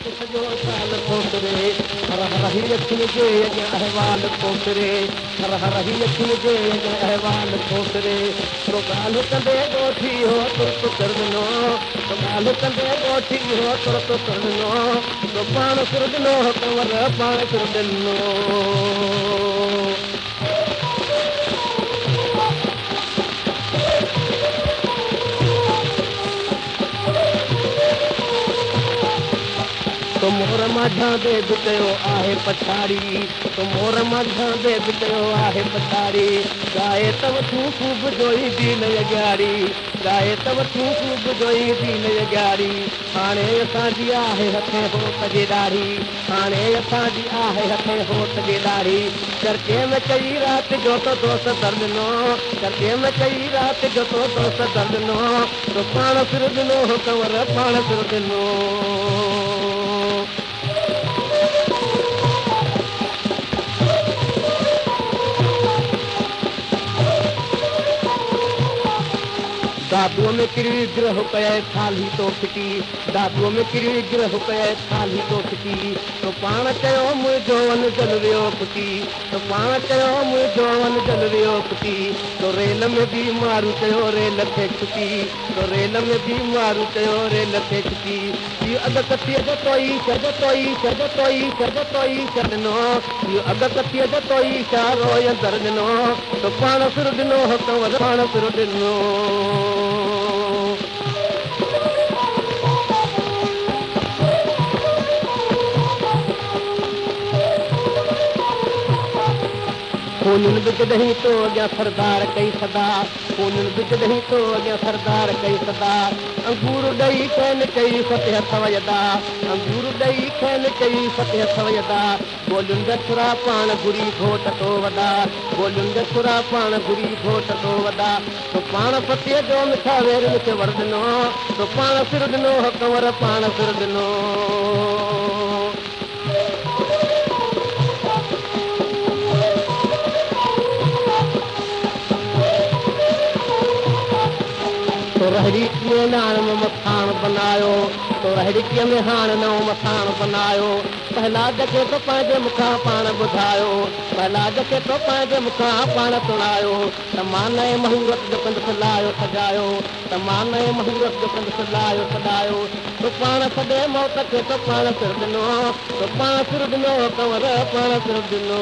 सॼो साल कोसरे हर हर ही अखियुनि जे अहवाल कोसरे हर हर ही अखियुनि जे अहवाल कोसरे तो ॻाल्हि कंदे ॻोठी हो तुर्त कर ॾिनो तो ॻाल्हि कंदे ॻोठी हो तुर्त कर ॾिनो तो पाण सुर ॾिनो कंवर पाण सुर ॾिनो तो मोर माझा दे बितयो आहे पछाड़ी तो मोर माझा दे बितयो आहे पछाड़ी गाए तव तूं खूब जोई दीन अॻियारी गाए तव तूं खूब जोई दीन अॻियारी हाणे असांजी आहे हथे होत जी ॾाढ़ी हाणे असांजी आहे हथे होत जी ॾाढ़ी चर्चे में कई राति जो तो दोस्त दर ॾिनो चर्चे में कई राति जो तो दोस्त दर ॾिनो तो पाण सिर ॾिनो कंवर पाण सिर ॾिनो दादुअ में किरी ग्रह कए थाली तो फिटी दादुअ में किरी ग्रह कए थाली तो फिटी तो पाण चयो मुंहिंजो वन जल वियो फुटी तो पाण चयो मुंहिंजो वन जल वियो फुटी तो रेल में बि मारू चयो रेल खे छुटी तो रेल में बि मारू चयो रेल खे छुटी इहो अॻकथीअ जो तोई छॾ तोई छॾ तोई छॾ तोई छॾिनो इहो अॻकथीअ जो तोई इशारो अंदर ॾिनो तो पाण सुर ॾिनो कंवर पाण सुर ॾिनो खून बिच दही तो अॻियां सरदार कई सदा खून बिच दही तो अॻियां सरदार कई सदा अंगूर ॾेई खेनि कई सत हथ वॼदा अंगूर ॾेई खेनि कई सत हथ वॼदा ॿोलियुनि जा छुरा पाण घुरी घोट तो वॾा ॿोलियुनि जा छुरा पाण घुरी घोट तो वॾा तो पाण पतीअ जो मिठा वेर खे वर ॾिनो तो पाण सिर ॾिनो कंवर पाण सिर ॾिनो तो रहड़ीअ नाण में मथाण बनायो तो रहड़ीअ में हाण नओं मथाण बनायो पहलाद खे तो पंहिंजे मुखां पाण ॿुधायो पहलाद खे तो पंहिंजे मुखां पाण सुणायो त मां नए महूरत जो कंद फुलायो सजायो त मां नए महूरत जो कंद फुलायो सॼायो तो पाण सॼे मौत खे तो पाण सिर ॾिनो तो पाण सिर ॾिनो कंवर पाण सिर ॾिनो